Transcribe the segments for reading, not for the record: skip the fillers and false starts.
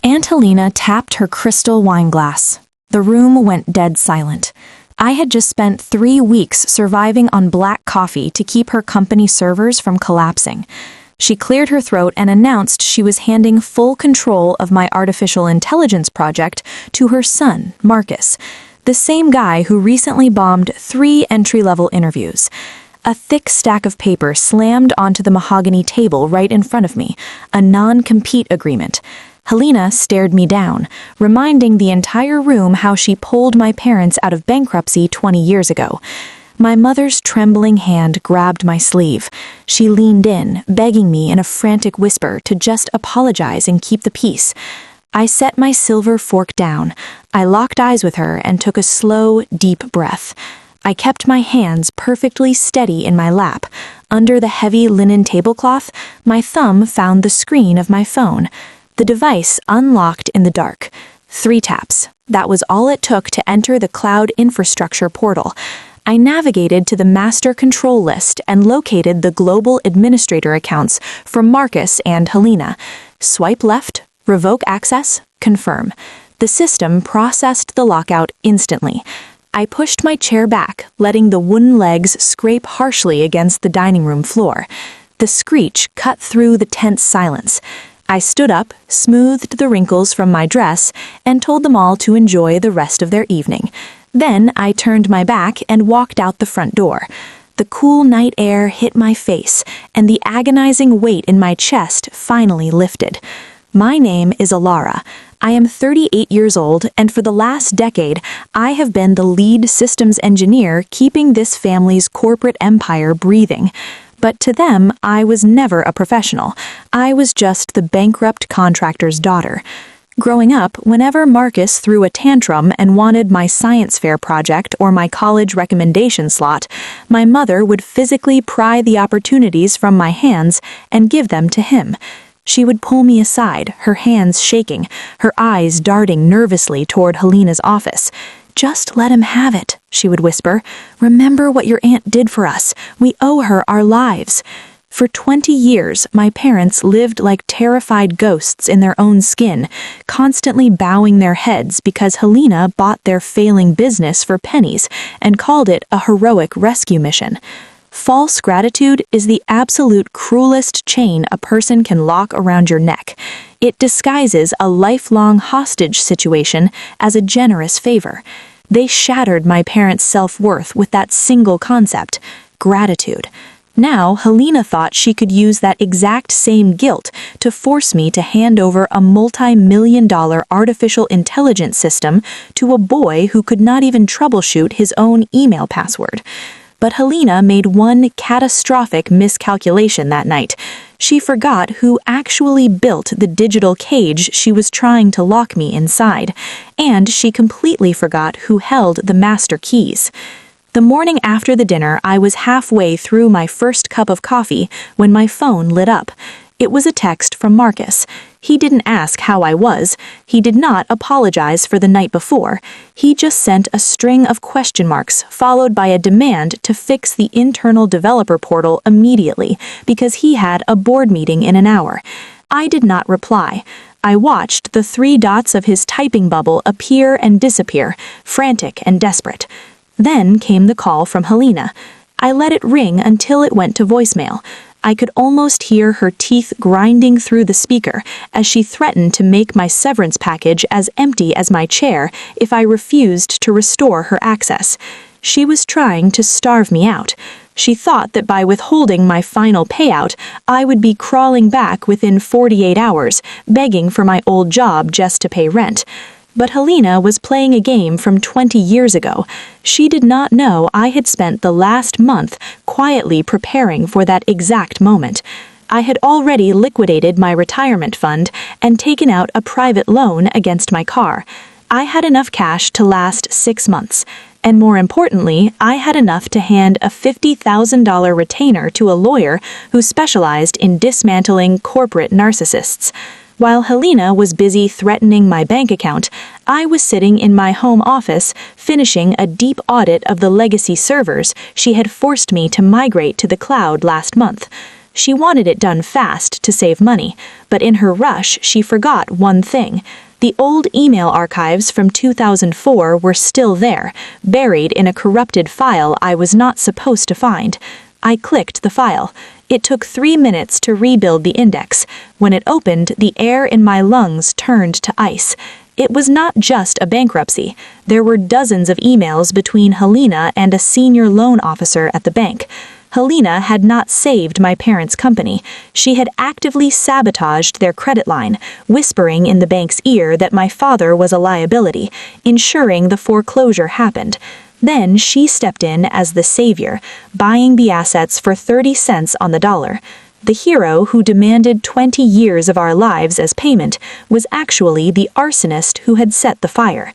Aunt Helena tapped her crystal wine glass. The room went dead silent. I had just spent 3 weeks surviving on black coffee to keep her company servers from collapsing. She cleared her throat and announced she was handing full control of my artificial intelligence project to her son, Marcus, the same guy who recently bombed 3 entry-level interviews. A thick stack of paper slammed onto the mahogany table right in front of me, a non-compete agreement. Helena stared me down, reminding the entire room how she pulled my parents out of bankruptcy 20 years ago. My mother's trembling hand grabbed my sleeve. She leaned in, begging me in a frantic whisper to just apologize and keep the peace. I set my silver fork down. I locked eyes with her and took a slow, deep breath. I kept my hands perfectly steady in my lap. Under the heavy linen tablecloth, my thumb found the screen of my phone. The device unlocked in the dark. 3 taps. That was all it took to enter the cloud infrastructure portal. I navigated to the master control list and located the global administrator accounts for Marcus and Helena. Swipe left, revoke access, confirm. The system processed the lockout instantly. I pushed my chair back, letting the wooden legs scrape harshly against the dining room floor. The screech cut through the tense silence. I stood up, smoothed the wrinkles from my dress, and told them all to enjoy the rest of their evening. Then I turned my back and walked out the front door. The cool night air hit my face, and the agonizing weight in my chest finally lifted. My name is Alara. I am 38 years old, and for the last decade, I have been the lead systems engineer keeping this family's corporate empire breathing. But to them, I was never a professional. I was just the bankrupt contractor's daughter. Growing up, whenever Marcus threw a tantrum and wanted my science fair project or my college recommendation slot, my mother would physically pry the opportunities from my hands and give them to him. She would pull me aside, her hands shaking, her eyes darting nervously toward Helena's office. "Just let him have it," she would whisper. "Remember what your aunt did for us. We owe her our lives." For 20 years, my parents lived like terrified ghosts in their own skin, constantly bowing their heads because Helena bought their failing business for pennies and called it a heroic rescue mission. False gratitude is the absolute cruelest chain a person can lock around your neck. It disguises a lifelong hostage situation as a generous favor. They shattered my parents' self-worth with that single concept, gratitude. Now, Helena thought she could use that exact same guilt to force me to hand over a multi-million-dollar artificial intelligence system to a boy who could not even troubleshoot his own email password. But Helena made one catastrophic miscalculation that night. She forgot who actually built the digital cage she was trying to lock me inside, and she completely forgot who held the master keys. The morning after the dinner, I was halfway through my first cup of coffee when my phone lit up. It was a text from Marcus. He didn't ask how I was. He did not apologize for the night before. He just sent a string of question marks followed by a demand to fix the internal developer portal immediately because he had a board meeting in an hour. I did not reply. I watched the 3 dots of his typing bubble appear and disappear, frantic and desperate. Then came the call from Helena. I let it ring until it went to voicemail. I could almost hear her teeth grinding through the speaker as she threatened to make my severance package as empty as my chair if I refused to restore her access. She was trying to starve me out. She thought that by withholding my final payout, I would be crawling back within 48 hours, begging for my old job just to pay rent. But Helena was playing a game from 20 years ago. She did not know I had spent the last month quietly preparing for that exact moment. I had already liquidated my retirement fund and taken out a private loan against my car. I had enough cash to last 6 months. And more importantly, I had enough to hand a $50,000 retainer to a lawyer who specialized in dismantling corporate narcissists. While Helena was busy threatening my bank account, I was sitting in my home office finishing a deep audit of the legacy servers she had forced me to migrate to the cloud last month. She wanted it done fast to save money, but in her rush, she forgot one thing. The old email archives from 2004 were still there, buried in a corrupted file I was not supposed to find. I clicked the file. It took 3 minutes to rebuild the index. When it opened, the air in my lungs turned to ice. It was not just a bankruptcy. There were dozens of emails between Helena and a senior loan officer at the bank. Helena had not saved my parents' company. She had actively sabotaged their credit line, whispering in the bank's ear that my father was a liability, ensuring the foreclosure happened. Then she stepped in as the savior, buying the assets for 30 cents on the dollar. The hero who demanded 20 years of our lives as payment was actually the arsonist who had set the fire.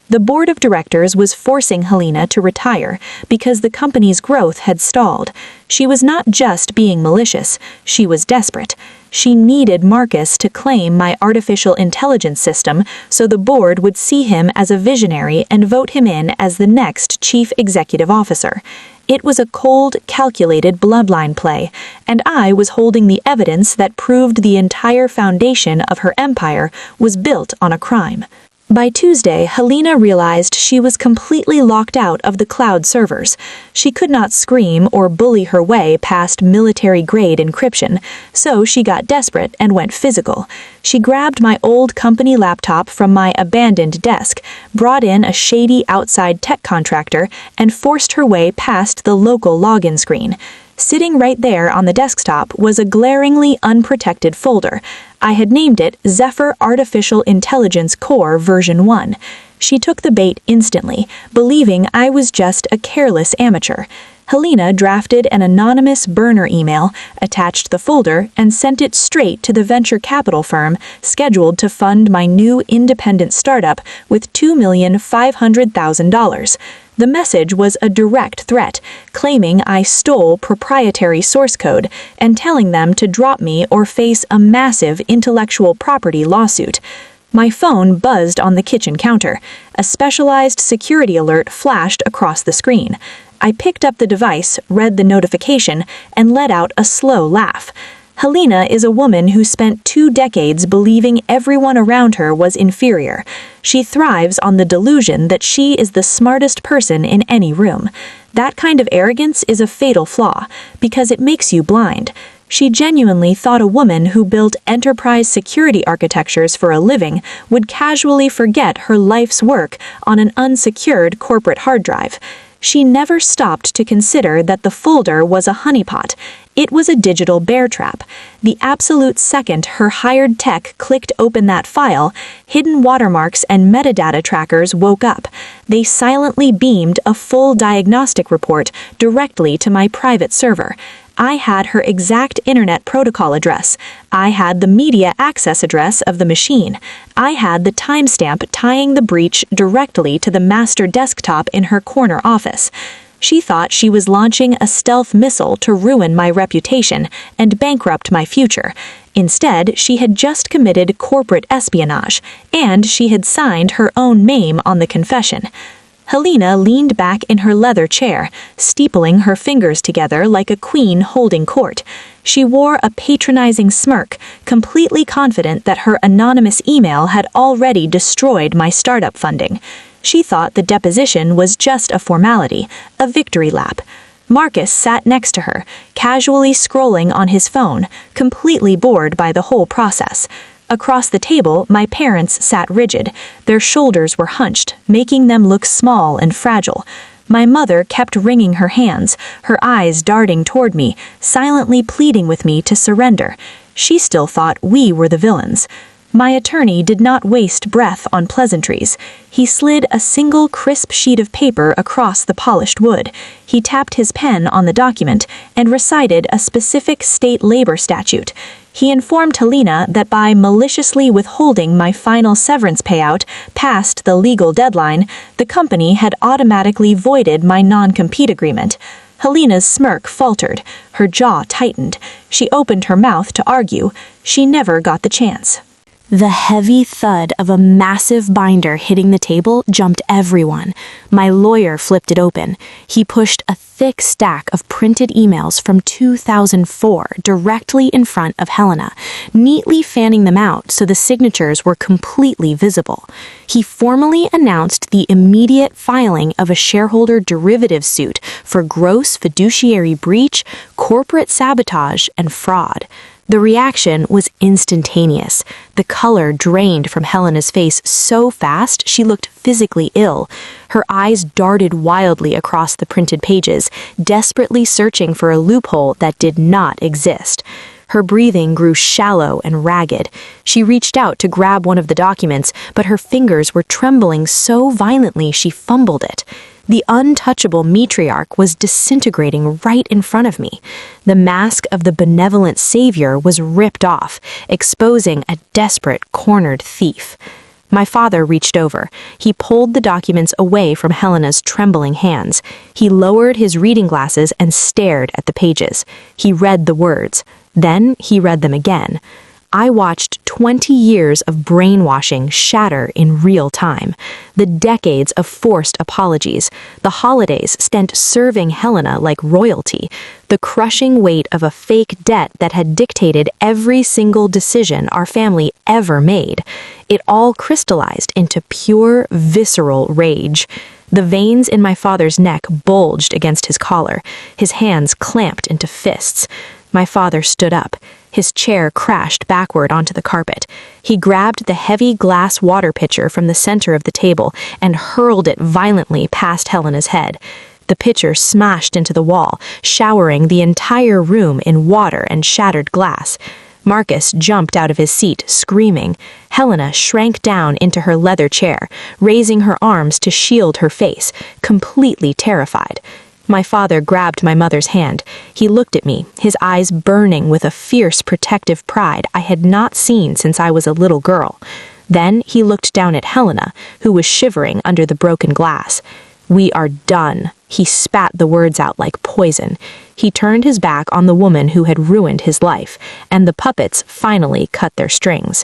The board of directors was forcing Helena to retire because the company's growth had stalled. She was not just being malicious, she was desperate. She needed Marcus to claim my artificial intelligence system so the board would see him as a visionary and vote him in as the next chief executive officer. It was a cold, calculated bloodline play, and I was holding the evidence that proved the entire foundation of her empire was built on a crime. By Tuesday, Helena realized she was completely locked out of the cloud servers. She could not scream or bully her way past military-grade encryption, so she got desperate and went physical. She grabbed my old company laptop from my abandoned desk, brought in a shady outside tech contractor, and forced her way past the local login screen. Sitting right there on the desktop was a glaringly unprotected folder. I had named it Zephyr Artificial Intelligence Core version 1. She took the bait instantly, believing I was just a careless amateur. Helena drafted an anonymous burner email, attached the folder, and sent it straight to the venture capital firm scheduled to fund my new independent startup with $2,500,000. The message was a direct threat, claiming I stole proprietary source code and telling them to drop me or face a massive intellectual property lawsuit. My phone buzzed on the kitchen counter. A specialized security alert flashed across the screen. I picked up the device, read the notification, and let out a slow laugh. Helena is a woman who spent 2 decades believing everyone around her was inferior. She thrives on the delusion that she is the smartest person in any room. That kind of arrogance is a fatal flaw, because it makes you blind. She genuinely thought a woman who built enterprise security architectures for a living would casually forget her life's work on an unsecured corporate hard drive. She never stopped to consider that the folder was a honeypot. It was a digital bear trap. The absolute second her hired tech clicked open that file, hidden watermarks and metadata trackers woke up. They silently beamed a full diagnostic report directly to my private server. I had her exact internet protocol address. I had the media access address of the machine. I had the timestamp tying the breach directly to the master desktop in her corner office. She thought she was launching a stealth missile to ruin my reputation and bankrupt my future. Instead, she had just committed corporate espionage, and she had signed her own name on the confession. Helena leaned back in her leather chair, steepling her fingers together like a queen holding court. She wore a patronizing smirk, completely confident that her anonymous email had already destroyed my startup funding. She thought the deposition was just a formality, a victory lap. Marcus sat next to her, casually scrolling on his phone, completely bored by the whole process. Across the table, my parents sat rigid. Their shoulders were hunched, making them look small and fragile. My mother kept wringing her hands, her eyes darting toward me, silently pleading with me to surrender. She still thought we were the villains. My attorney did not waste breath on pleasantries. He slid a single crisp sheet of paper across the polished wood. He tapped his pen on the document and recited a specific state labor statute. He informed Helena that by maliciously withholding my final severance payout past the legal deadline, the company had automatically voided my non-compete agreement. Helena's smirk faltered. Her jaw tightened. She opened her mouth to argue. She never got the chance. The heavy thud of a massive binder hitting the table jumped everyone. My lawyer flipped it open. He pushed a thick stack of printed emails from 2004 directly in front of Helena, neatly fanning them out so the signatures were completely visible. He formally announced the immediate filing of a shareholder derivative suit for gross fiduciary breach, corporate sabotage, and fraud. The reaction was instantaneous. The color drained from Helena's face so fast she looked physically ill. Her eyes darted wildly across the printed pages, desperately searching for a loophole that did not exist. Her breathing grew shallow and ragged. She reached out to grab one of the documents, but her fingers were trembling so violently she fumbled it. The untouchable matriarch was disintegrating right in front of me. The mask of the benevolent savior was ripped off, exposing a desperate, cornered thief. My father reached over. He pulled the documents away from Helena's trembling hands. He lowered his reading glasses and stared at the pages. He read the words. Then he read them again. I watched 20 years of brainwashing shatter in real time. The decades of forced apologies, the holidays spent serving Helena like royalty, the crushing weight of a fake debt that had dictated every single decision our family ever made. It all crystallized into pure, visceral rage. The veins in my father's neck bulged against his collar. His hands clamped into fists. My father stood up. His chair crashed backward onto the carpet. He grabbed the heavy glass water pitcher from the center of the table and hurled it violently past Helena's head. The pitcher smashed into the wall, showering the entire room in water and shattered glass. Marcus jumped out of his seat, screaming. Helena shrank down into her leather chair, raising her arms to shield her face, completely terrified. My father grabbed my mother's hand. He looked at me, his eyes burning with a fierce protective pride I had not seen since I was a little girl. Then he looked down at Helena, who was shivering under the broken glass. "We are done." He spat the words out like poison. He turned his back on the woman who had ruined his life, and the puppets finally cut their strings.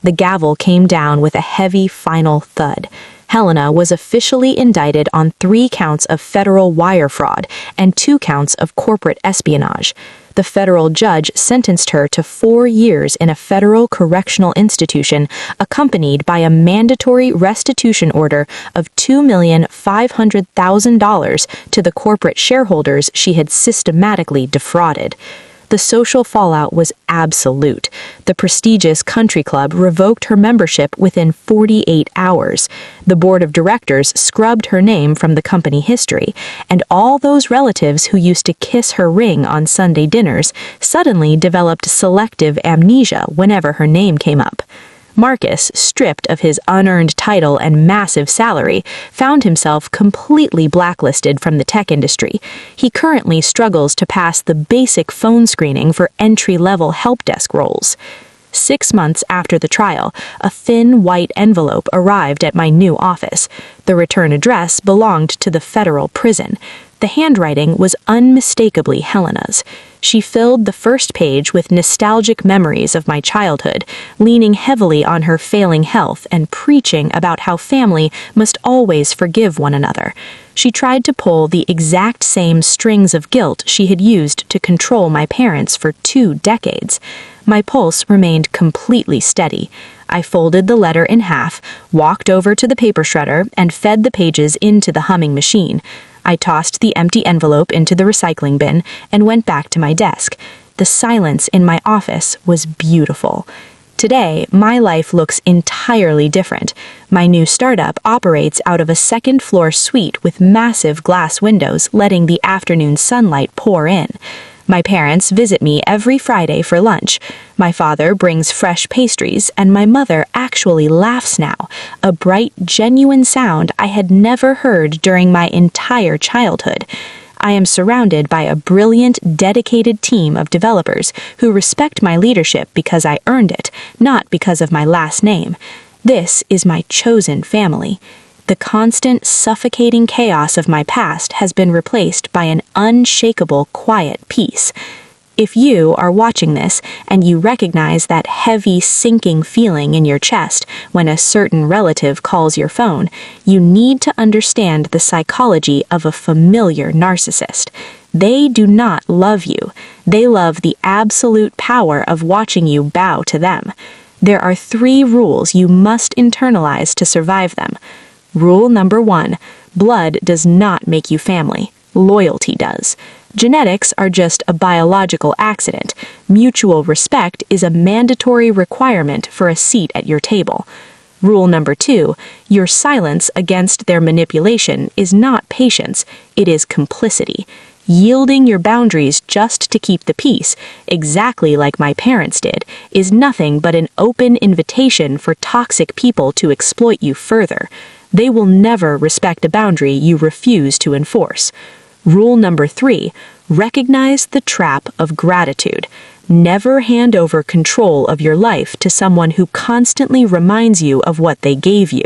The gavel came down with a heavy final thud. Helena was officially indicted on 3 counts of federal wire fraud and 2 counts of corporate espionage. The federal judge sentenced her to 4 years in a federal correctional institution, accompanied by a mandatory restitution order of $2,500,000 to the corporate shareholders she had systematically defrauded. The social fallout was absolute. The prestigious country club revoked her membership within 48 hours. The board of directors scrubbed her name from the company history, and all those relatives who used to kiss her ring on Sunday dinners suddenly developed selective amnesia whenever her name came up. Marcus, stripped of his unearned title and massive salary, found himself completely blacklisted from the tech industry. He currently struggles to pass the basic phone screening for entry-level help desk roles. 6 months after the trial, a thin white envelope arrived at my new office. The return address belonged to the federal prison. The handwriting was unmistakably Helena's. She filled the first page with nostalgic memories of my childhood, leaning heavily on her failing health and preaching about how family must always forgive one another. She tried to pull the exact same strings of guilt she had used to control my parents for 2 decades. My pulse remained completely steady. I folded the letter in half, walked over to the paper shredder, and fed the pages into the humming machine. I tossed the empty envelope into the recycling bin and went back to my desk. The silence in my office was beautiful. Today, my life looks entirely different. My new startup operates out of a second-floor suite with massive glass windows letting the afternoon sunlight pour in. My parents visit me every Friday for lunch. My father brings fresh pastries, and my mother actually laughs now, a bright, genuine sound I had never heard during my entire childhood. I am surrounded by a brilliant, dedicated team of developers who respect my leadership because I earned it, not because of my last name. This is my chosen family. The constant, suffocating chaos of my past has been replaced by an unshakable, quiet peace. If you are watching this and you recognize that heavy, sinking feeling in your chest when a certain relative calls your phone, you need to understand the psychology of a familiar narcissist. They do not love you. They love the absolute power of watching you bow to them. There are 3 rules you must internalize to survive them. Rule number 1, blood does not make you family. Loyalty does. Genetics are just a biological accident. Mutual respect is a mandatory requirement for a seat at your table. Rule number 2, your silence against their manipulation is not patience, it is complicity. Yielding your boundaries just to keep the peace, exactly like my parents did, is nothing but an open invitation for toxic people to exploit you further. They will never respect a boundary you refuse to enforce. Rule number 3, recognize the trap of gratitude. Never hand over control of your life to someone who constantly reminds you of what they gave you.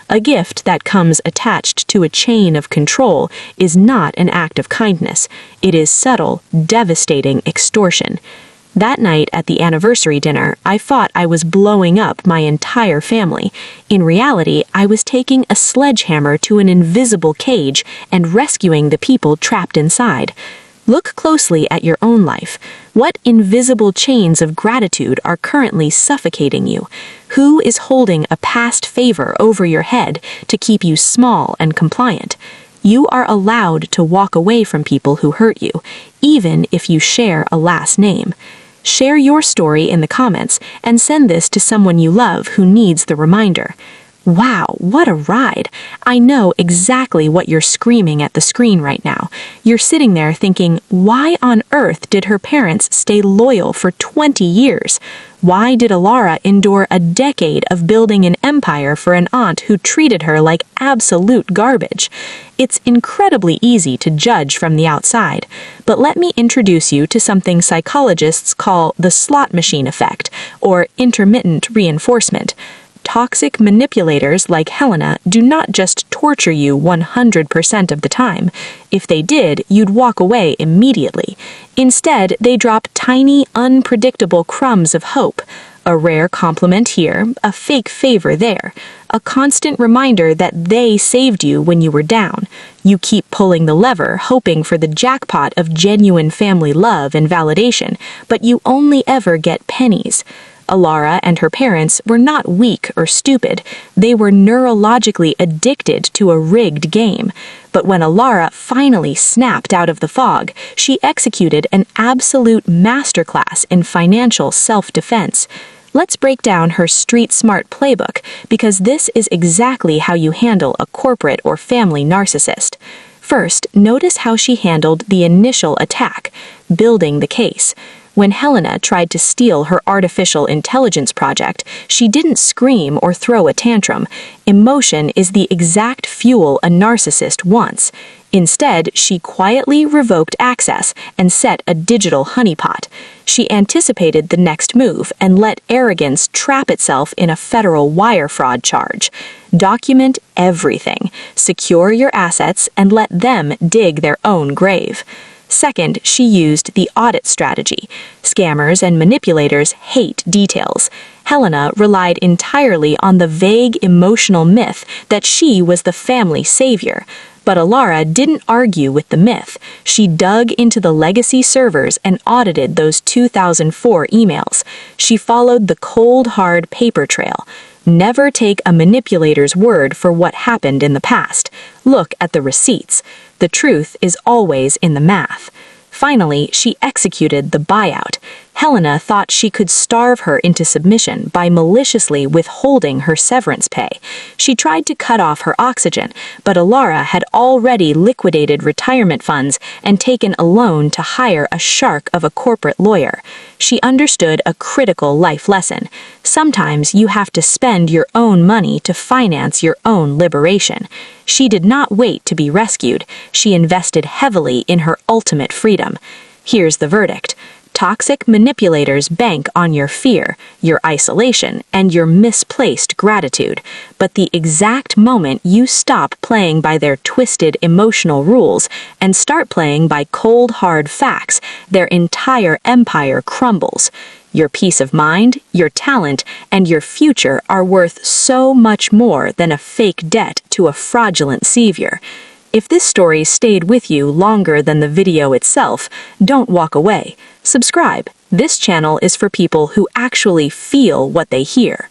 A gift that comes attached to a chain of control is not an act of kindness. It is subtle, devastating extortion. That night at the anniversary dinner, I thought I was blowing up my entire family. In reality, I was taking a sledgehammer to an invisible cage and rescuing the people trapped inside. Look closely at your own life. What invisible chains of gratitude are currently suffocating you? Who is holding a past favor over your head to keep you small and compliant? You are allowed to walk away from people who hurt you, even if you share a last name. Share your story in the comments and send this to someone you love who needs the reminder. Wow, what a ride! I know exactly what you're screaming at the screen right now. You're sitting there thinking, why on earth did her parents stay loyal for 20 years? Why did Alara endure a decade of building an empire for an aunt who treated her like absolute garbage? It's incredibly easy to judge from the outside, but let me introduce you to something psychologists call the slot machine effect, or intermittent reinforcement. Toxic manipulators like Helena do not just torture you 100% of the time. If they did, you'd walk away immediately. Instead, they drop tiny, unpredictable crumbs of hope. A rare compliment here, a fake favor there. A constant reminder that they saved you when you were down. You keep pulling the lever, hoping for the jackpot of genuine family love and validation, but you only ever get pennies. Alara and her parents were not weak or stupid. They were neurologically addicted to a rigged game. But when Alara finally snapped out of the fog, she executed an absolute masterclass in financial self-defense. Let's break down her street-smart playbook, because this is exactly how you handle a corporate or family narcissist. First, notice how she handled the initial attack, building the case. When Helena tried to steal her artificial intelligence project, she didn't scream or throw a tantrum. Emotion is the exact fuel a narcissist wants. Instead, she quietly revoked access and set a digital honeypot. She anticipated the next move and let arrogance trap itself in a federal wire fraud charge. Document everything. Secure your assets and let them dig their own grave. Second, she used the audit strategy. Scammers and manipulators hate details. Helena relied entirely on the vague emotional myth that she was the family savior. But Alara didn't argue with the myth. She dug into the legacy servers and audited those 2004 emails. She followed the cold, hard paper trail. Never take a manipulator's word for what happened in the past. Look at the receipts. The truth is always in the math. Finally, she executed the buyout. Helena thought she could starve her into submission by maliciously withholding her severance pay. She tried to cut off her oxygen, but Alara had already liquidated retirement funds and taken a loan to hire a shark of a corporate lawyer. She understood a critical life lesson. Sometimes you have to spend your own money to finance your own liberation. She did not wait to be rescued. She invested heavily in her ultimate freedom. Here's the verdict. Toxic manipulators bank on your fear, your isolation, and your misplaced gratitude. But the exact moment you stop playing by their twisted emotional rules and start playing by cold, hard facts, their entire empire crumbles. Your peace of mind, your talent, and your future are worth so much more than a fake debt to a fraudulent savior. If this story stayed with you longer than the video itself, don't walk away. Subscribe. This channel is for people who actually feel what they hear.